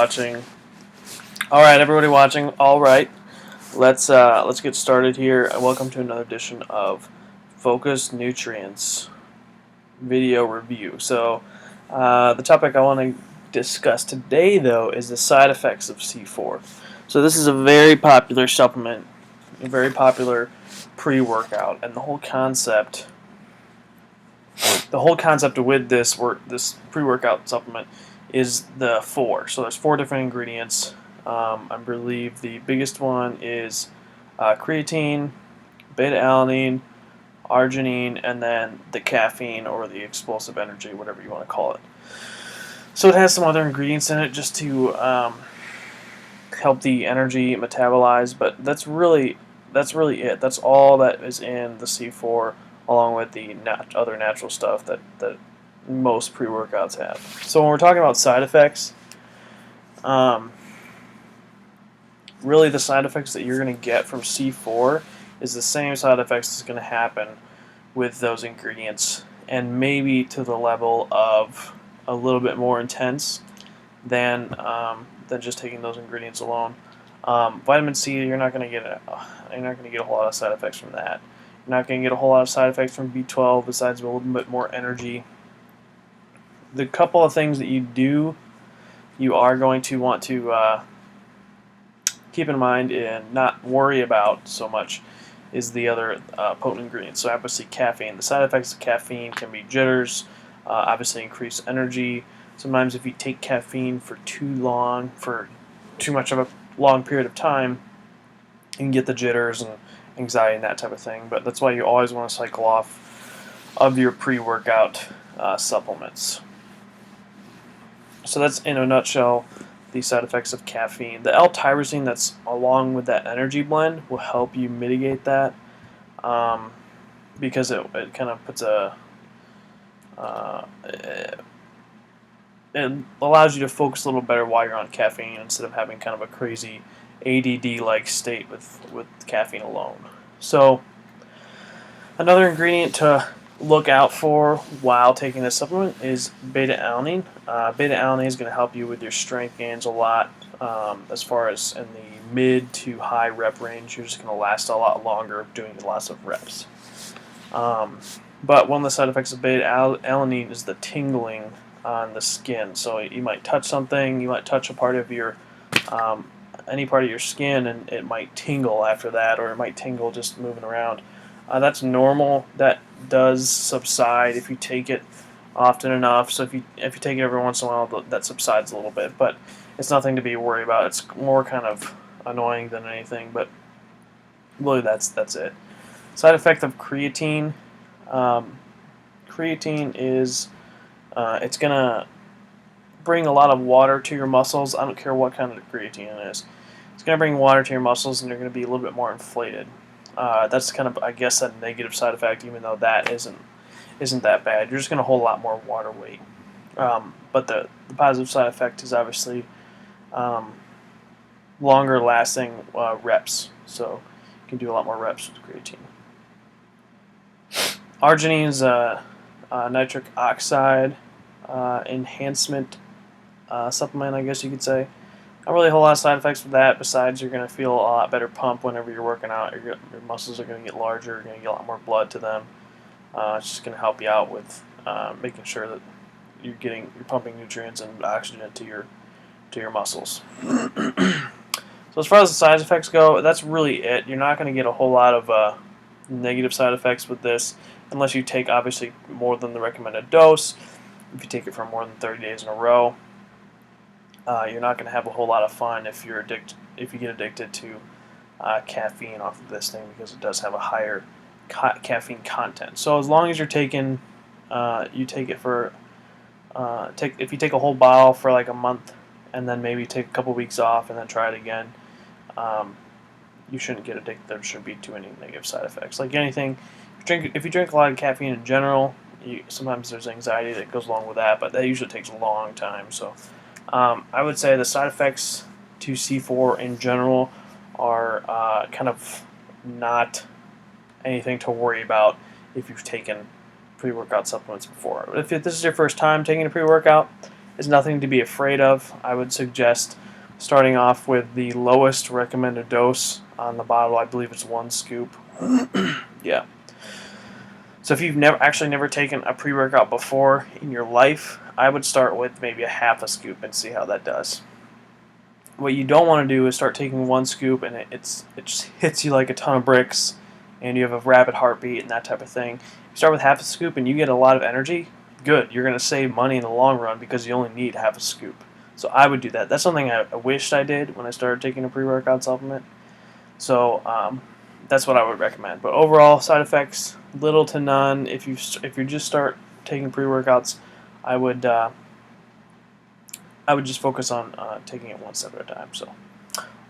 Watching. All right, everybody watching. All right, let's get started here. Welcome to another edition of Focused Nutrients video review. So, the topic I want to discuss today, though, is the side effects of C4. So, this is a very popular supplement, a very popular pre-workout, and the whole concept with this pre-workout supplement is the four. So there's four different ingredients. I believe the biggest one is creatine, beta-alanine, arginine, and then the caffeine or the explosive energy, whatever you want to call it. So it has some other ingredients in it just to help the energy metabolize, but that's really it. That's all that is in the C4, along with the other natural stuff that most pre-workouts have. So when we're talking about side effects, really the side effects that you're going to get from C4 is the same side effects that's going to happen with those ingredients, and maybe to the level of a little bit more intense than just taking those ingredients alone. Vitamin C, you're not going to get a whole lot of side effects from that. You're not going to get a whole lot of side effects from B12 besides a little bit more energy. The couple of things that you are going to want to keep in mind and not worry about so much is the other potent ingredients. So obviously caffeine. The side effects of caffeine can be jitters, obviously increased energy. Sometimes if you take caffeine for too much of a long period of time, you can get the jitters and anxiety and that type of thing. But that's why you always want to cycle off of your pre-workout supplements. So that's, in a nutshell, the side effects of caffeine. The L-tyrosine that's along with that energy blend will help you mitigate that, because it kind of puts it allows you to focus a little better while you're on caffeine instead of having kind of a crazy ADD-like state with caffeine alone. So another ingredient to look out for while taking this supplement is beta-alanine. Beta-alanine is going to help you with your strength gains a lot. As far as in the mid to high rep range, you're just going to last a lot longer doing lots of reps. But one of the side effects of beta-alanine is the tingling on the skin. So you might touch something, you might touch a part of your any part of your skin, and it might tingle after that, or it might tingle just moving around. That's normal. That does subside if you take it often enough. So if you take it every once in a while, that subsides a little bit. But it's nothing to be worried about. It's more kind of annoying than anything. But really, that's it. Side effect of creatine. Creatine is it's gonna bring a lot of water to your muscles. I don't care what kind of creatine it is. It's gonna bring water to your muscles, and they're gonna be a little bit more inflated. That's kind of, I guess, a negative side effect, even though that isn't that bad. You're just going to hold a lot more water weight. But the positive side effect is obviously longer lasting reps. So you can do a lot more reps with creatine. Arginine is a nitric oxide enhancement supplement, I guess you could say. Not really a whole lot of side effects with that, besides you're going to feel a lot better pump whenever you're working out. Your muscles are going to get larger, you're going to get a lot more blood to them. It's just going to help you out with making sure that you're pumping nutrients and oxygen to your muscles. So as far as the side effects go, that's really it. You're not going to get a whole lot of negative side effects with this, unless you take obviously more than the recommended dose. If you take it for more than 30 days in a row. You're not going to have a whole lot of fun if you get addicted to caffeine off of this thing, because it does have a higher caffeine content. So as long as you're taking, you take it for, if you take a whole bottle for like a month, and then maybe take a couple weeks off and then try it again, you shouldn't get addicted. There shouldn't be too many negative side effects. Like anything, if you drink a lot of caffeine in general, sometimes there's anxiety that goes along with that, but that usually takes a long time. So I would say the side effects to C4 in general are kind of not anything to worry about if you've taken pre-workout supplements before. If this is your first time taking a pre-workout, is nothing to be afraid of. I would suggest starting off with the lowest recommended dose on the bottle. I believe it's 1 scoop. Yeah. So if you've never taken a pre-workout before in your life, I would start with maybe a half a scoop and see how that does. What you don't want to do is start taking 1 scoop and it just hits you like a ton of bricks, and you have a rapid heartbeat and that type of thing. You start with half a scoop and you get a lot of energy. Good, you're going to save money in the long run because you only need half a scoop. So I would do that. That's something I wished I did when I started taking a pre-workout supplement. So that's what I would recommend. But overall, side effects little to none. If you just start taking pre-workouts, I would just focus on taking it one step at a time. So,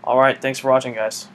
all right, thanks for watching, guys.